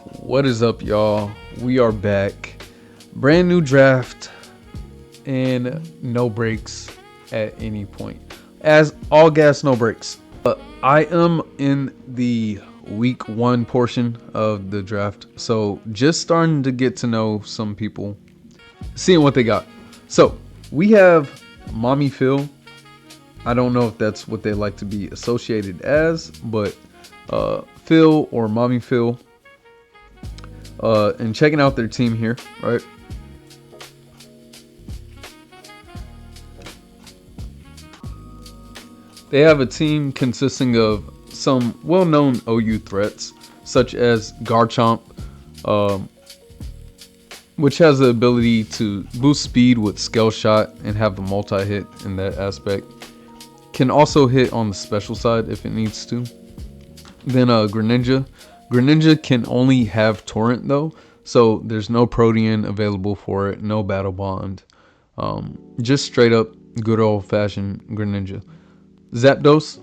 What is up, y'all? We are back. Brand new draft and no breaks at any point. As all gas, no breaks. I am in the week 1 portion of the draft, so just starting to get to know some people, seeing what they got. So we have Mommy Phil. I don't know if that's what they like to be associated as, but Phil or Mommy Phil. And checking out their team here, right? They have a team consisting of some well-known OU threats, such as Garchomp, which has the ability to boost speed with Scale Shot and have the multi-hit in that aspect. Can also hit on the special side if it needs to. Then Greninja. Greninja can only have Torrent though, so there's no Protean available for it, no Battle Bond. Just straight up good old fashioned Greninja. Zapdos.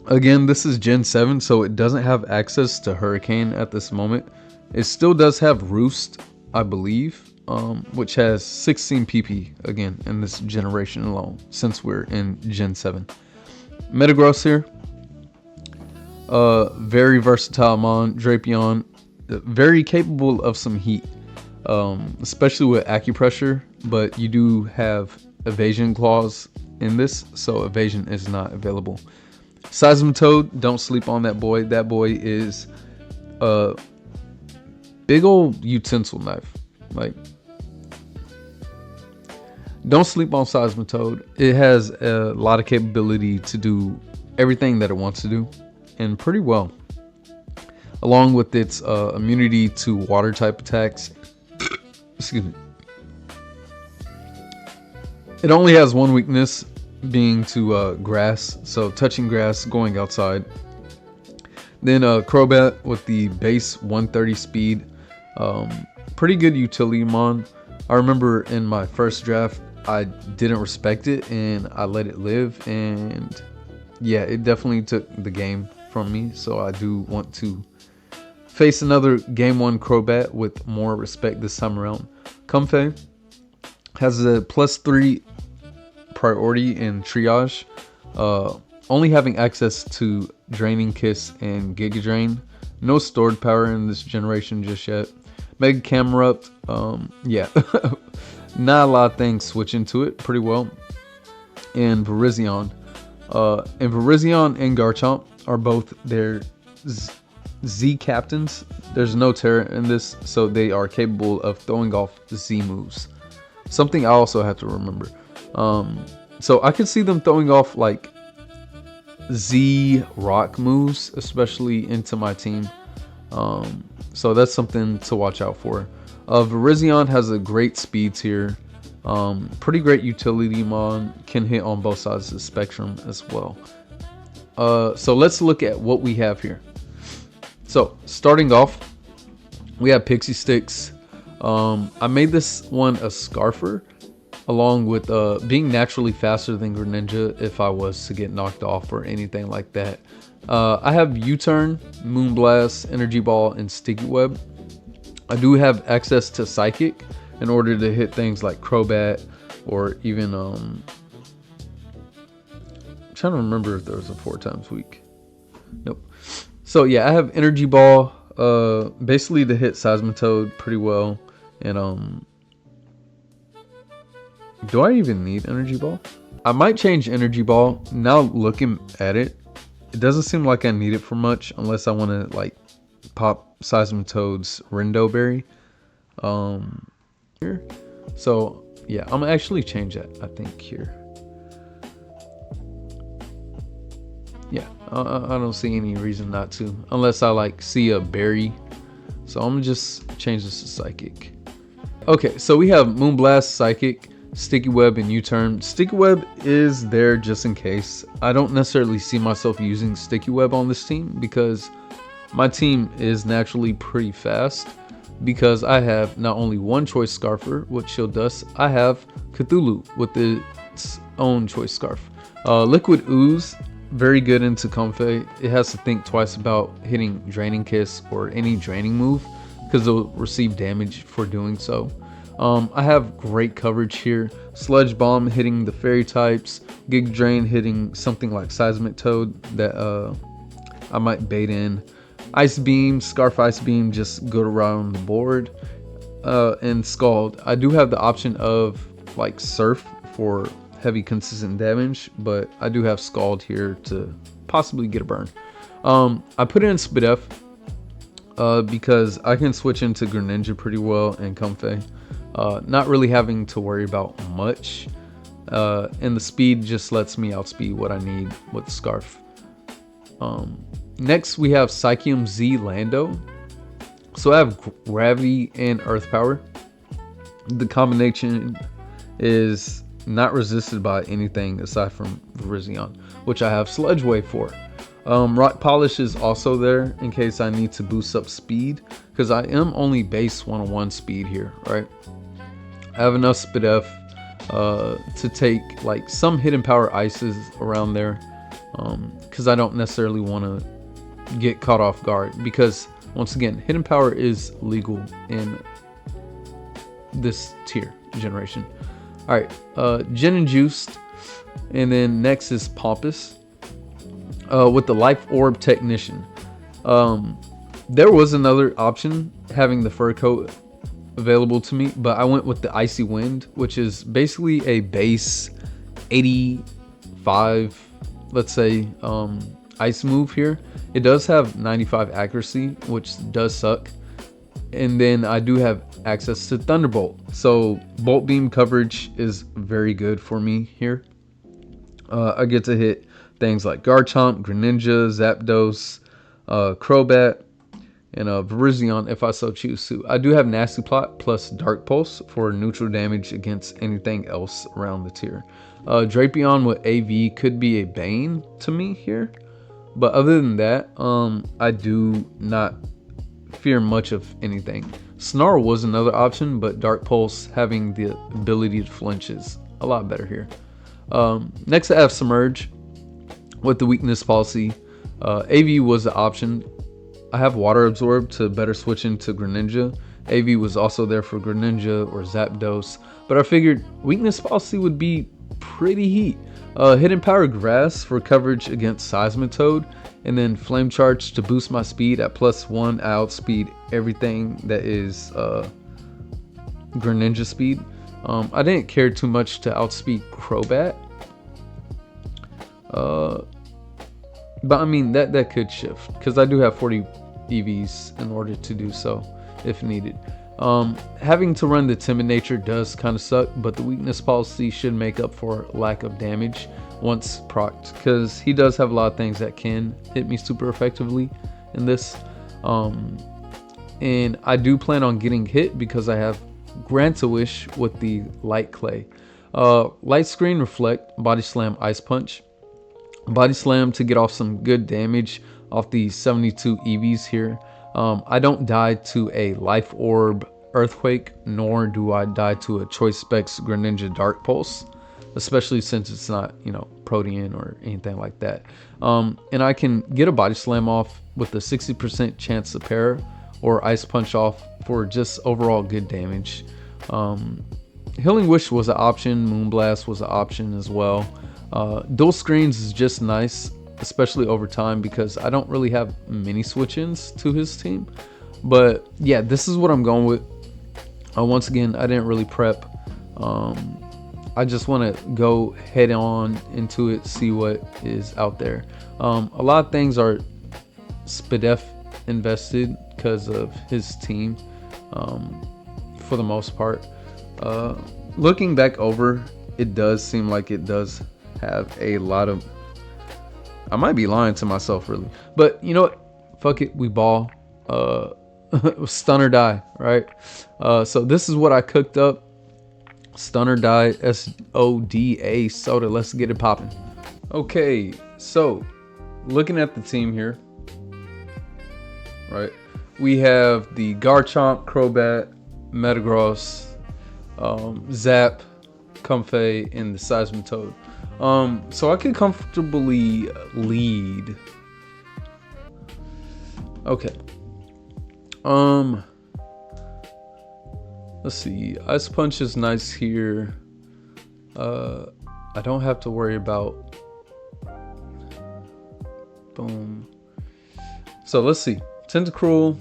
Again, this is Gen 7, so it doesn't have access to Hurricane at this moment. It still does have Roost, I believe, which has 16 PP again in this generation alone, since we're in Gen 7. Metagross here. Very versatile mon, Drapion, very capable of some heat, especially with acupressure, but you do have evasion clause in this, so evasion is not available. Seismitoad, don't sleep on that boy. That boy is a big old utensil knife. Like, don't sleep on Seismitoad. It has a lot of capability to do everything that it wants to do, and pretty well, along with its immunity to water type attacks. Excuse me. It only has one weakness, being to grass, so touching grass, going outside. Then Crobat with the base 130 speed, pretty good utility mon. I remember in my first draft I didn't respect it and I let it live, and yeah, it definitely took the game from me, so I do want to face another game 1 Crobat with more respect this time around. Comfey has a +3 priority in triage, only having access to Draining Kiss and Giga Drain. No stored power in this generation just yet. Mega Camerupt, yeah, not a lot of things switching to it pretty well. And Virizion. And Virizion and Garchomp are both their Z captains. There's no Terra in this, so they are capable of throwing off Z moves. Something I also have to remember. So I could see them throwing off like Z rock moves, especially into my team. So that's something to watch out for. Virizion has a great speed tier. Pretty great utility mon, can hit on both sides of the spectrum as well. So let's look at what we have here. So starting off, we have Pixie Sticks. I made this one a Scarfer, along with being naturally faster than Greninja if I was to get knocked off or anything like that. I have U-Turn, Moonblast, Energy Ball, and Sticky Web. I do have access to Psychic in order to hit things like Crobat, or even I'm trying to remember if there was a 4 times weak. Nope. So yeah, I have Energy Ball, basically to hit Seismitoad pretty well. And do I even need Energy Ball? I might change Energy Ball. Now looking at it, it doesn't seem like I need it for much unless I want to like pop Seismitoad's Rindo Berry. Here. So yeah, I'm gonna actually change that, I think, here. Yeah, I don't see any reason not to, unless I like see a berry. So I'm gonna just change this to Psychic. Okay, so we have Moonblast, Psychic, Sticky Web, and U-Turn. Sticky Web is there just in case. I don't necessarily see myself using Sticky Web on this team because my team is naturally pretty fast, because I have not only one choice Scarfer with Shield Dust, I have Cthulhu with its own choice Scarf. Liquid Ooze, very good into Comfey. It has to think twice about hitting Draining Kiss or any draining move because it'll receive damage for doing so. I have great coverage here. Sludge Bomb hitting the fairy types, Gig Drain hitting something like Seismic Toad that I might bait in. Ice Beam, Scarf Ice Beam, just good around the board. And Scald. I do have the option of like Surf for heavy consistent damage, but I do have Scald here to possibly get a burn. I put in Spazz because I can switch into Greninja pretty well and Comfey. Not really having to worry about much. And the speed just lets me outspeed what I need with the Scarf. Next we have Psychium Z Lando. So I have Gravity and Earth Power. The combination is not resisted by anything aside from Virizion, which I have Sludge Wave for. Rock Polish is also there in case I need to boost up speed, because I am only base 101 speed here, right? I have enough Spazz to take like some hidden power ices around there, because I don't necessarily want to get caught off guard, because once again, hidden power is legal in this tier generation. All right, Gin and Juiced, and then next is Pompous with the Life Orb Technician. There was another option having the fur coat available to me, but I went with the Icy Wind, which is basically a base 85, let's say, ice move here. It does have 95 accuracy, which does suck. And then I do have access to Thunderbolt, so Bolt Beam coverage is very good for me here. I get to hit things like Garchomp, Greninja, Zapdos, Crobat, and Virizion if I so choose to. I do have Nasty Plot plus Dark Pulse for neutral damage against anything else around the tier. Drapion with AV could be a bane to me here, but other than that, I do not fear much of anything. Snarl was another option, but Dark Pulse having the ability to flinch is a lot better here. Next I have Submerge with the weakness policy. AV was the option. I have Water Absorb to better switch into Greninja. AV was also there for Greninja or Zapdos, but I figured weakness policy would be pretty heat. Hidden Power Grass for coverage against Seismitoad, and then Flame Charge to boost my speed at +1. I outspeed everything that is Greninja speed. I didn't care too much to outspeed Crobat, but I mean that could shift because I do have 40 EVs in order to do so if needed. Having to run the Timid Nature does kind of suck, but the weakness policy should make up for lack of damage once procced, because he does have a lot of things that can hit me super effectively in this. And I do plan on getting hit because I have Grant-a-Wish with the Light Clay. Light Screen, Reflect, Body Slam, Ice Punch. Body Slam to get off some good damage off the 72 EVs here. I don't die to a Life Orb Earthquake, nor do I die to a Choice Specs Greninja Dark Pulse, especially since it's not, Protean or anything like that. And I can get a Body Slam off with a 60% chance to pair, or Ice Punch off for just overall good damage. Healing Wish was an option, Moonblast was an option as well. Dual Screens is just nice, especially over time, because I don't really have many switch-ins to his team. But yeah, this is what I'm going with. Once again, I didn't really prep. I just want to go head on into it, see what is out there. A lot of things are Spazz invested because of his team, for the most part. Looking back over, it does seem like it does have a lot of... I might be lying to myself, really. But you know what? Fuck it, we ball. Stun or die, right? So this is what I cooked up. Stun or die, SODA soda. Let's get it popping. Okay, so looking at the team here, right? We have the Garchomp, Crobat, Metagross, Zap, Comfey, and the Seismitoad. So I could comfortably lead. Okay. Let's see. Ice Punch is nice here. I don't have to worry about. Boom. So let's see. Tentacruel.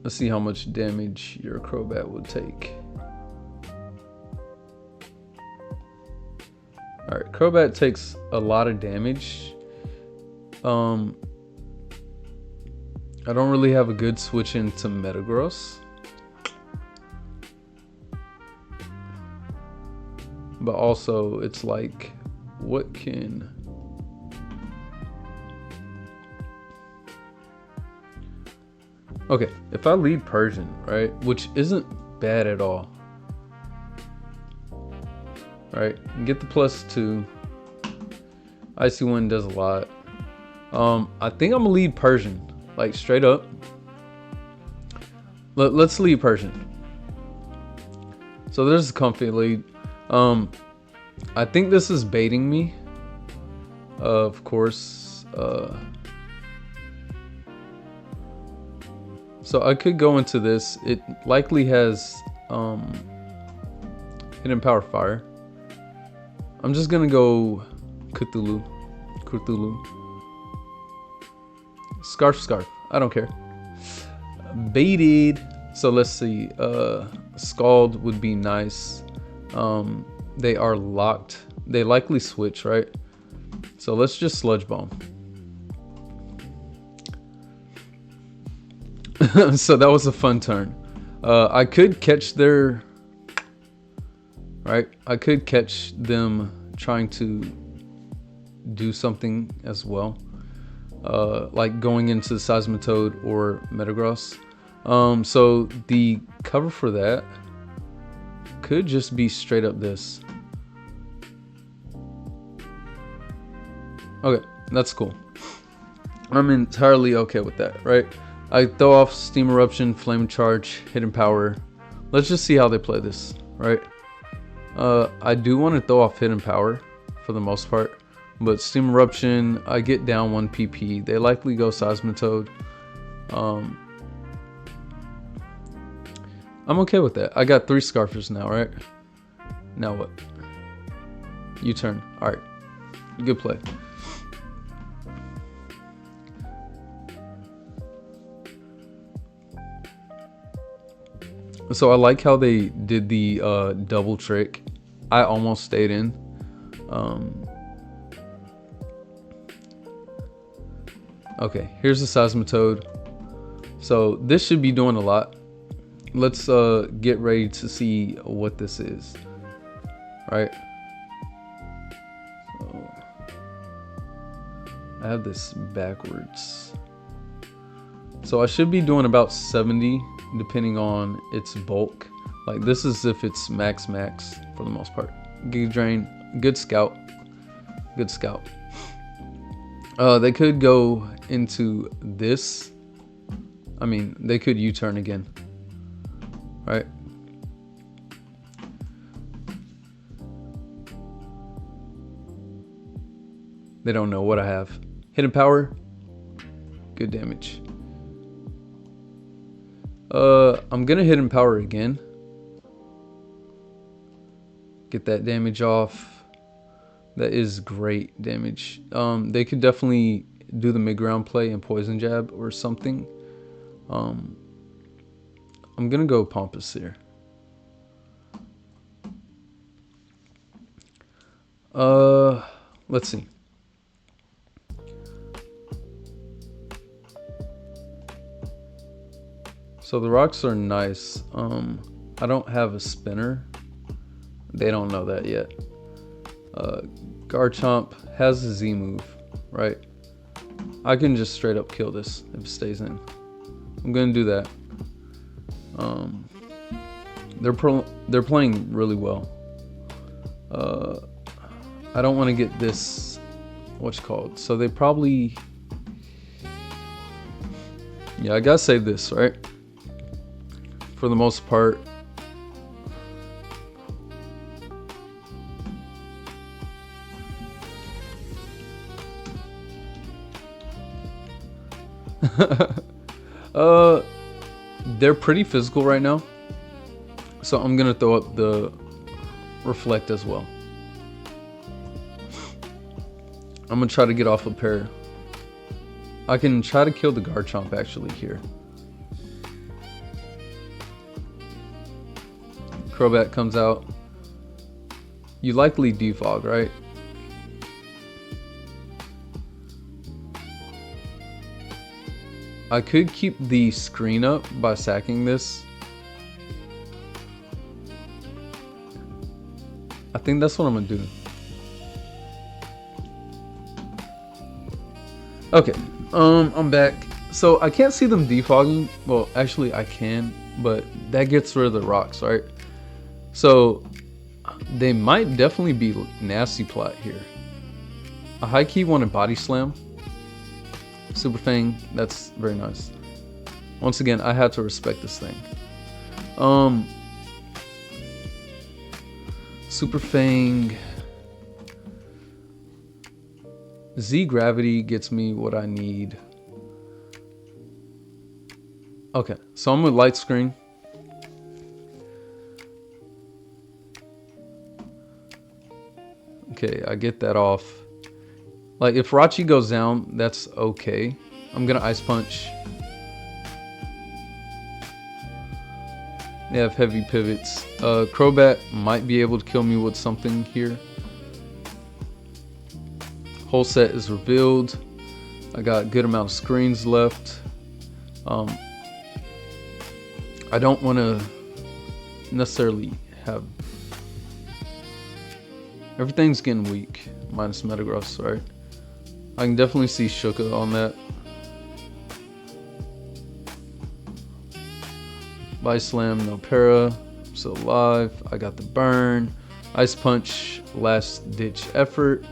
Let's see how much damage your Crobat would take. Alright, Crobat takes a lot of damage. I don't really have a good switch into Metagross. But also, it's like, what can... Okay, if I lead Persian, right, which isn't bad at all. Right, get the +2. Icy Wind does a lot. I think I'm gonna lead Persian, like straight up. Let's lead Persian. So there's a comfy lead. I think this is baiting me. Of course. So I could go into this. It likely has Hidden Power Fire. I'm just gonna go Cthulhu. Scarf. I don't care. Baited. So let's see. Scald would be nice. They are locked. They likely switch, right? So let's just Sludge Bomb. So that was a fun turn. I could catch their... Right? I could catch them trying to do something as well. Like going into Seismitoad or Metagross. So the cover for that could just be straight up this. Okay, that's cool. I'm entirely okay with that, right? I throw off Steam Eruption, Flame Charge, Hidden Power. Let's just see how they play this, right? I do want to throw off Hidden Power for the most part. But Steam Eruption, I get down 1 PP. They likely go Seismitoad. I'm okay with that. I got 3 Scarfers now, right? Now what? U-turn. Alright. Good play. So I like how they did the double trick. I almost stayed in. Okay, here's the Seismitoad. So this should be doing a lot. Let's get ready to see what this is. Right? So I have this backwards. So I should be doing about 70 depending on its bulk. Like this is if it's max for the most part. Giga Drain, good scout. Good scout. They could go into this. I mean, they could U-turn again. Right? They don't know what I have. Hidden Power. Good damage. I'm gonna Hidden Power again. Get that damage off. That is great damage. They could definitely do the mid-ground play and Poison Jab or something. I'm gonna go Pompous here. Let's see. So the rocks are nice. I don't have a spinner. They don't know that yet. Garchomp has a Z move, right? I can just straight up kill this if it stays in. I'm gonna do that. They're playing really well. I don't want to get this, what's called. So they probably, yeah, I gotta save this, right? For the most part. They're pretty physical right now, so I'm gonna throw up the reflect as well. I'm gonna try to get off a pair. I can try to kill the Garchomp actually here. Crobat comes out. You likely defog, right? I could keep the screen up by sacking this. I think that's what I'm gonna do. Okay, I'm back. So I can't see them defogging. Well, actually I can, but that gets rid of the rocks, right? So they might definitely be nasty plat here. A high key wanted body slam. Super Fang, that's very nice. Once again, I had to respect this thing. Super Fang. Z Gravity gets me what I need. Okay, so I'm with Light Screen. Okay, I get that off. Like, if Rachi goes down, that's okay. I'm gonna Ice Punch. They have heavy pivots. Crobat might be able to kill me with something here. Whole set is revealed. I got a good amount of screens left. I don't want to necessarily have... Everything's getting weak, minus Metagross, right? I can definitely see Shuka on that. Body Slam, no para. I'm still alive. I got the burn. Ice Punch, last ditch effort.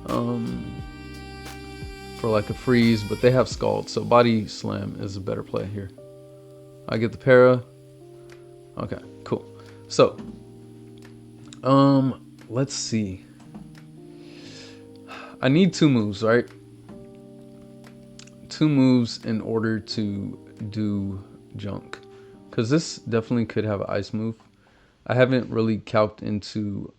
For like a freeze, but they have Scald, so Body Slam is a better play here. I get the para. Okay, cool. So, let's see. I need 2 moves, right? 2 moves in order to do junk. Because this definitely could have an ice move. I haven't really calced into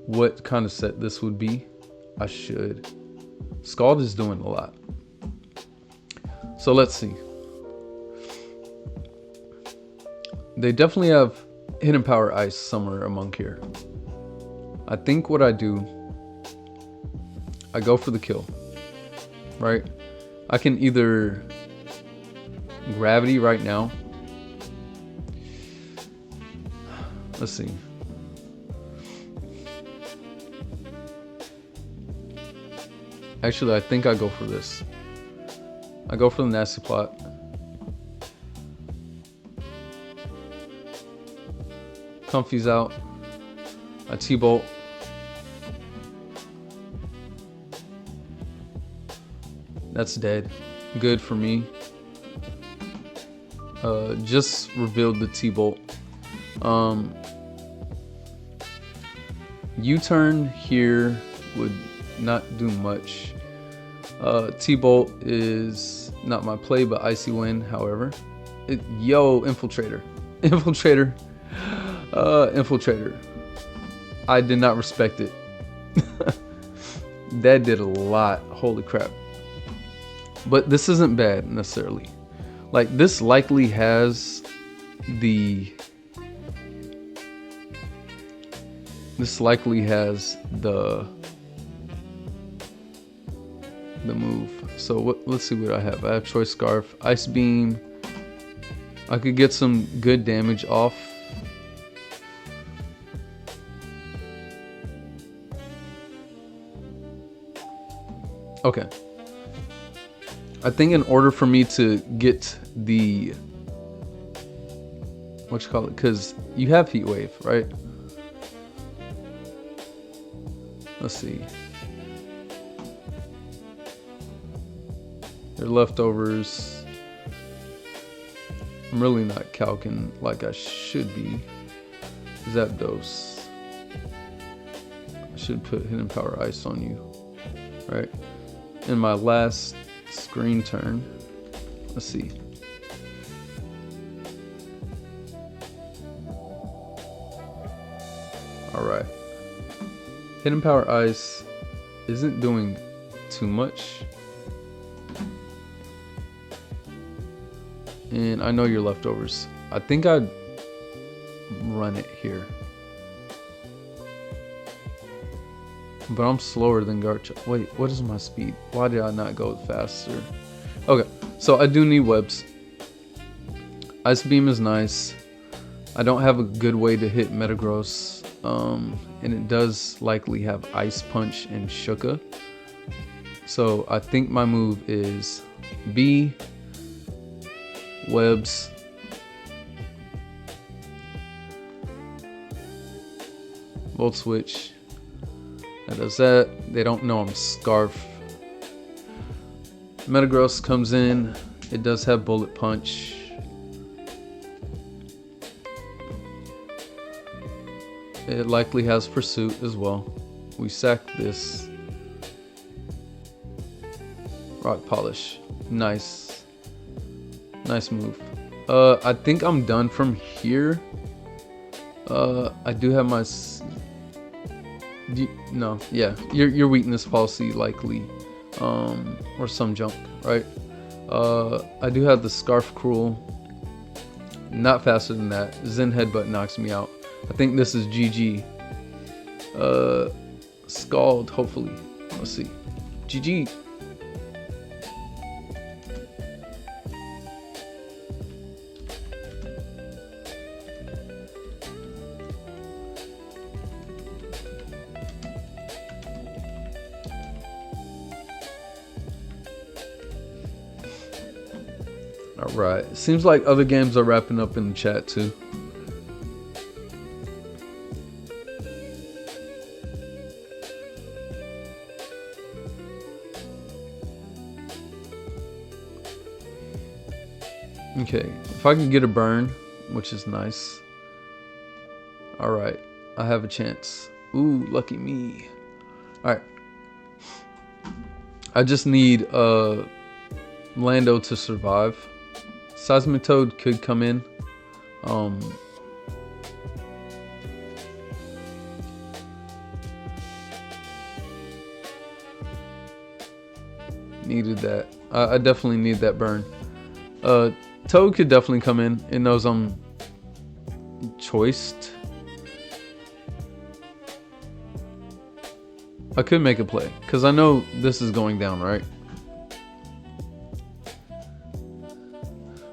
what kind of set this would be. I should. Scald is doing a lot. So let's see. They definitely have Hidden Power Ice somewhere among here. I think what I do, I go for the kill, right? I can either Gravity right now. Let's see. Actually, I think I go for this. I go for the Nasty Plot. Comfy's out. I T-Bolt. That's dead. Good for me. Just revealed the T-Bolt. U-turn here would not do much. T-Bolt is not my play, but Icy Wind, however. Yo, Infiltrator. Infiltrator. Infiltrator. I did not respect it. That did a lot. Holy crap. But this isn't bad necessarily. Like, this likely has the... This likely has the move. So let's see what I have. I have Choice Scarf, Ice Beam. I could get some good damage off. Okay. I think in order for me to get the... What you call it? Because you have Heat Wave, right? Let's see. They're leftovers. I'm really not calcing like I should be. Zapdos. I should put Hidden Power Ice on you, right? in my last screen turn. Let's see. Alright. Hidden Power Ice isn't doing too much. And I know your leftovers. I think I'd run it here. But I'm slower than Garchomp. Wait, what is my speed? Why did I not go faster? Okay, so I do need webs. Ice Beam is nice. I don't have a good way to hit Metagross. And it does likely have Ice Punch and Shuka. So I think my move is B, webs, Volt Switch. That does that. They don't know I'm Scarf. Metagross comes in. It does have Bullet Punch. It likely has Pursuit as well. We sack this. Rock Polish. Nice. Nice move. I think I'm done from here. I do have my... No, yeah. Your weakness policy likely. Or some junk, right? I do have the Scarf Cruel. Not faster than that. Zen Headbutt knocks me out. I think this is GG. Scald, hopefully. Let's see. GG. Alright. Seems like other games are wrapping up in the chat too. Okay, if I can get a burn, which is nice. Alright, I have a chance. Ooh, lucky me. Alright. I just need Lando to survive. Seismitoad could come in. Needed that. I definitely need that burn. Toad could definitely come in. It knows I'm choiced. I could make a play because I know this is going down, right?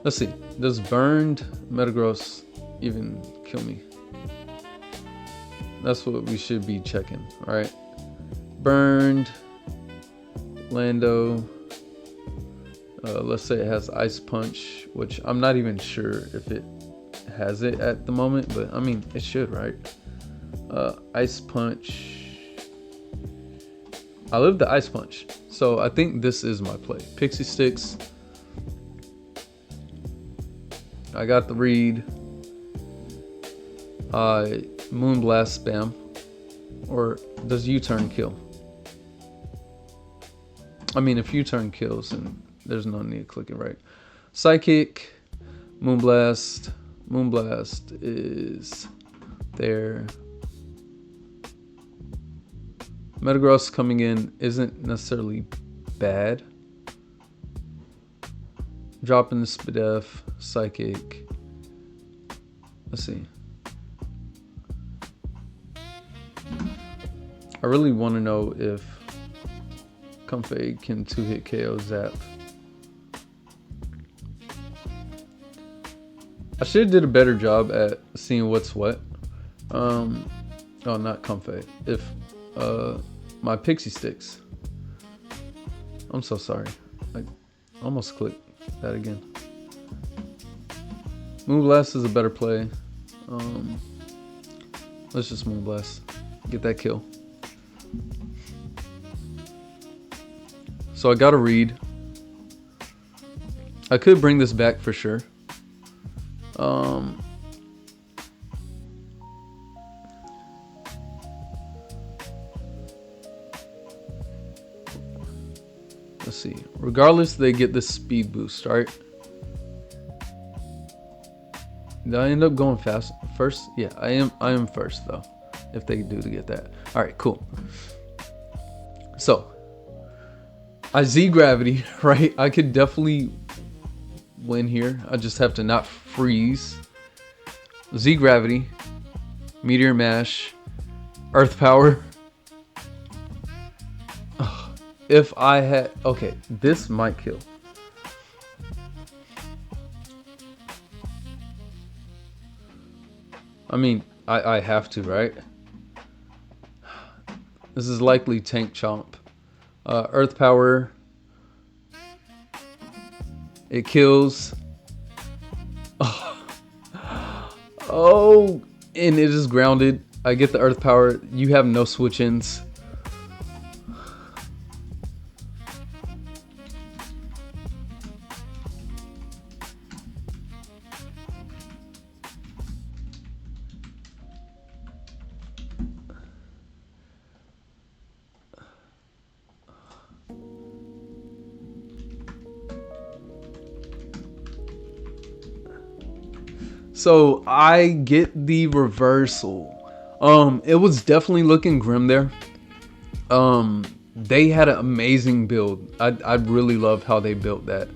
Let's see. Does burned Metagross even kill me? That's what we should be checking, right? Burned Lando. Let's say it has Ice Punch, which I'm not even sure if it has it at the moment, but I mean, it should, right? Ice Punch. I live the Ice Punch, so I think this is my play. Pixie Sticks. I got the read. Moonblast spam. Or does U-turn kill? I mean, if U-turn kills, then there's no need to click it, right? Psychic, Moonblast. Moonblast is there. Metagross coming in isn't necessarily bad. Dropping the Spadef, Psychic. Let's see. I really want to know if Comfade can 2-hit KO Zap. I should have did a better job at seeing what's what. Oh, not Comfade. If my Pixie Sticks. I'm so sorry. I almost clicked that again. Moonblast is a better play. Let's just Moonblast. Get that kill. So I got a read. I could bring this back for sure. Let's see. Regardless, they get this speed boost, right? Did I end up going fast first? Yeah, I am first though. If they do to get that. All right, cool. So I Z gravity, right? I could definitely win here. I just have to not freeze. Z gravity, meteor mash, earth power. If I had, okay, this might kill. I mean, I have to, right? This is likely tank chomp. Earth power. It kills. Oh, and it is grounded. I get the earth power. You have no switch-ins. So I get the reversal. It was definitely looking grim there. They had an amazing build. I really love how they built that.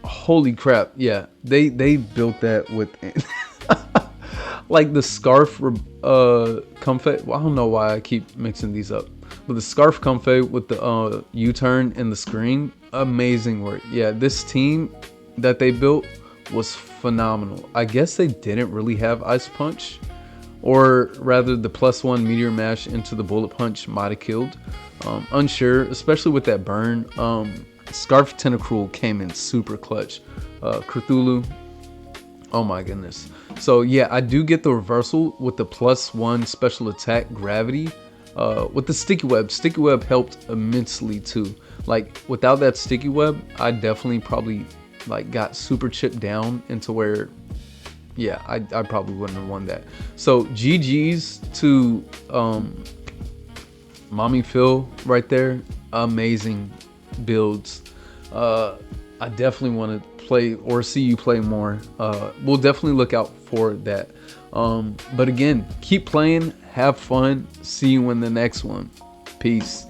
Holy crap, yeah. They built that with like the scarf comfort. Well, I don't know why I keep mixing these up. But the scarf comfort with the U-turn and the screen, amazing work. Yeah, this team that they built was phenomenal. I guess they didn't really have Ice Punch, or rather the +1 Meteor Mash into the Bullet Punch might have killed. Unsure, especially with that burn. Scarf Tentacruel came in super clutch. Cthulhu, oh my goodness. So yeah, I do get the reversal with the +1 special attack gravity. With the sticky web helped immensely too. Like without that sticky web, I definitely probably like got super chipped down into where, yeah, I probably wouldn't have won that. So GG's to Mommy Phil right there. Amazing builds. I definitely want to play or see you play more. We'll definitely look out for that. But again, keep playing, have fun. See you in the next one. Peace.